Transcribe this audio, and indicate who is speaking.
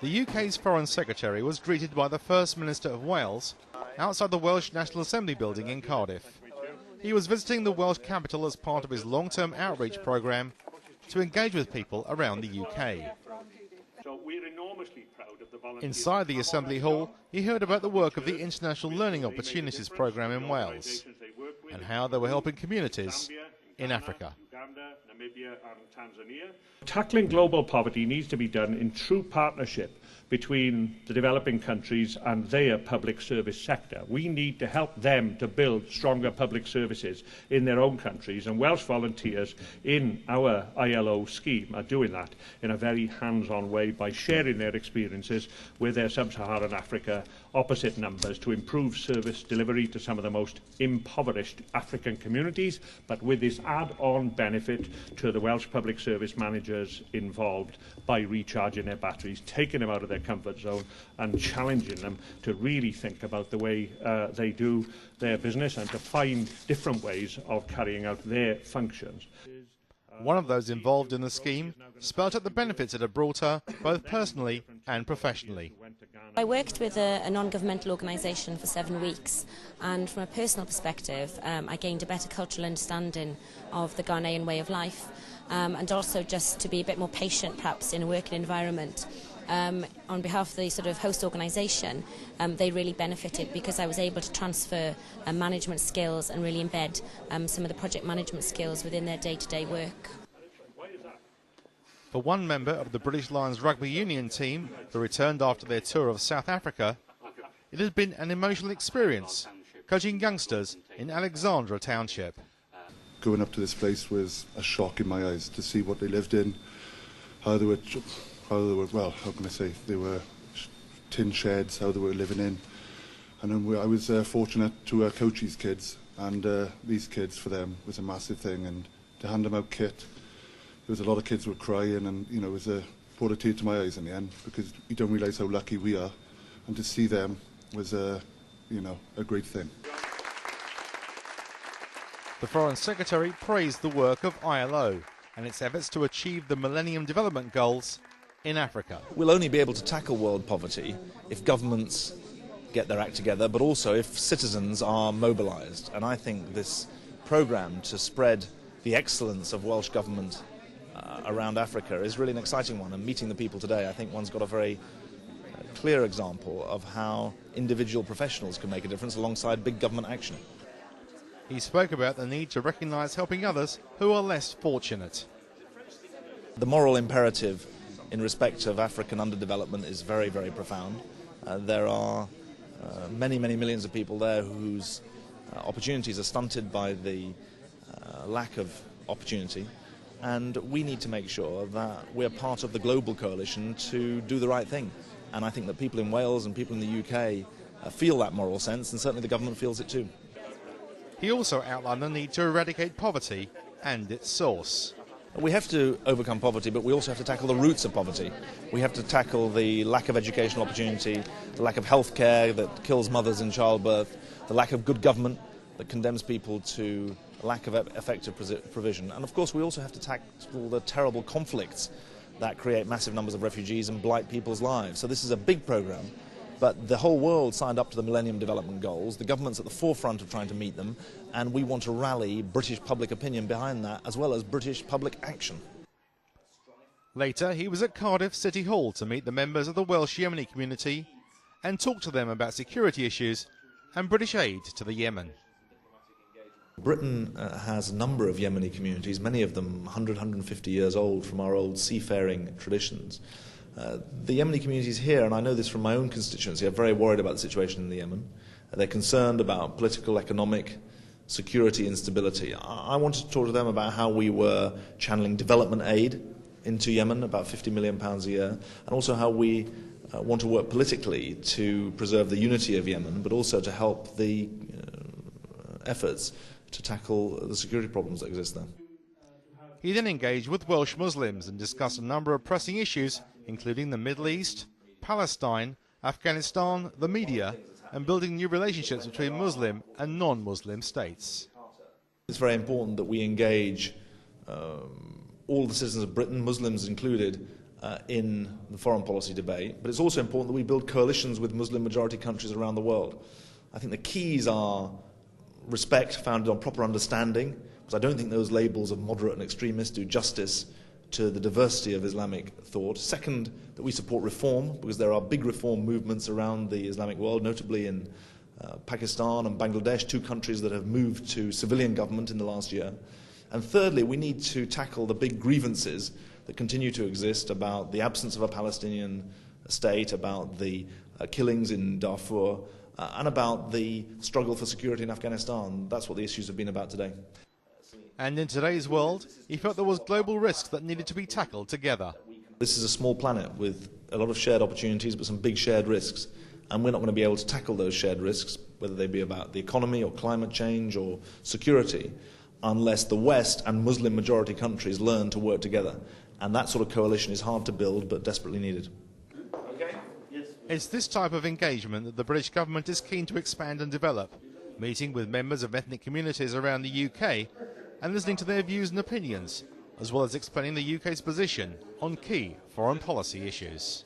Speaker 1: The UK's Foreign Secretary was greeted by the First Minister of Wales outside the Welsh National Assembly building in Cardiff. He was visiting the Welsh capital as part of his long-term outreach programme to engage with people around the UK. Inside the Assembly Hall, he heard about the work of the International Learning Opportunities Programme in Wales and how they were helping communities in Africa.
Speaker 2: Tackling global poverty needs to be done in true partnership between the developing countries and their public service sector. We need to help them to build stronger public services in their own countries, and Welsh volunteers in our ILO scheme are doing that in a very hands-on way by sharing their experiences with their sub-Saharan Africa opposite numbers to improve service delivery to some of the most impoverished African communities, but with this add-on benefit to the Welsh public service managers involved by recharging their batteries, taking them out of their comfort zone and challenging them to really think about the way they do their business and to find different ways of carrying out their functions.
Speaker 1: One of those involved in the scheme spelt out the benefits it had brought her, both personally and professionally.
Speaker 3: I worked with a non-governmental organisation for 7 weeks, and from a personal perspective I gained a better cultural understanding of the Ghanaian way of life, and also just to be a bit more patient perhaps in a working environment. On behalf of the sort of host organisation, they really benefited because I was able to transfer management skills and really embed some of the project management skills within their day-to-day work.
Speaker 1: For one member of the British Lions rugby union team who returned after their tour of South Africa, it had been an emotional experience coaching youngsters in Alexandra Township.
Speaker 4: Going up to this place was a shock in my eyes to see what they lived in, how they were, well, how can I say, they were tin sheds, how they were living in. And then I was fortunate to coach these kids, and these kids for them was a massive thing, and to hand them out kit. There was a lot of kids who were crying, and you know, it was brought a tear to my eyes in the end, because you don't realise how lucky we are, and to see them was you know, a great thing.
Speaker 1: The Foreign Secretary praised the work of ILO and its efforts to achieve the Millennium Development Goals in Africa.
Speaker 5: We'll only be able to tackle world poverty if governments get their act together, but also if citizens are mobilised. And I think this programme to spread the excellence of Welsh government around Africa is really an exciting one. And meeting the people today, I think one's got a very clear example of how individual professionals can make a difference alongside big government action.
Speaker 1: He spoke about the need to recognise helping others who are less fortunate.
Speaker 5: The moral imperative in respect of African underdevelopment is very, very profound. There are many, many millions of people there whose opportunities are stunted by the lack of opportunity, and we need to make sure that we're part of the global coalition to do the right thing. And I think that people in Wales and people in the UK feel that moral sense, and certainly the government feels it too.
Speaker 1: He also outlined the need to eradicate poverty and its source.
Speaker 5: We have to overcome poverty, but we also have to tackle the roots of poverty. We have to tackle the lack of educational opportunity, the lack of health care that kills mothers in childbirth, the lack of good government that condemns people to a lack of effective provision. And of course we also have to tackle the terrible conflicts that create massive numbers of refugees and blight people's lives. So this is a big programme, but the whole world signed up to the Millennium Development Goals. The government's at the forefront of trying to meet them, and we want to rally British public opinion behind that, as well as British public action.
Speaker 1: Later, he was at Cardiff City Hall to meet the members of the Welsh Yemeni community and talk to them about security issues and British aid to the Yemen.
Speaker 5: Britain has a number of Yemeni communities, many of them 100, 150 years old from our old seafaring traditions. The Yemeni communities here, and I know this from my own constituency, are very worried about the situation in the Yemen. They're concerned about political, economic, security instability. I wanted to talk to them about how we were channeling development aid into Yemen, about £50 million a year, and also how we want to work politically to preserve the unity of Yemen, but also to help the efforts to tackle the security problems that exist there.
Speaker 1: He then engaged with Welsh Muslims and discussed a number of pressing issues, including the Middle East, Palestine, Afghanistan, the media, and building new relationships between Muslim and non-Muslim states.
Speaker 5: It's very important that we engage all the citizens of Britain, Muslims included, in the foreign policy debate, but it's also important that we build coalitions with Muslim-majority countries around the world. I think the keys are respect founded on proper understanding, because I don't think those labels of moderate and extremist do justice to the diversity of Islamic thought. Second, that we support reform, because there are big reform movements around the Islamic world, notably in Pakistan and Bangladesh, two countries that have moved to civilian government in the last year. And thirdly, we need to tackle the big grievances that continue to exist about the absence of a Palestinian state, about the killings in Darfur, and about the struggle for security in Afghanistan. That's what the issues have been about today.
Speaker 1: And in today's world, he felt there was global risk that needed to be tackled together.
Speaker 5: This is a small planet with a lot of shared opportunities, but some big shared risks. And we're not going to be able to tackle those shared risks, whether they be about the economy or climate change or security, unless the West and Muslim-majority countries learn to work together. And that sort of coalition is hard to build, but desperately needed.
Speaker 1: It's this type of engagement that the British government is keen to expand and develop, meeting with members of ethnic communities around the UK and listening to their views and opinions, as well as explaining the UK's position on key foreign policy issues.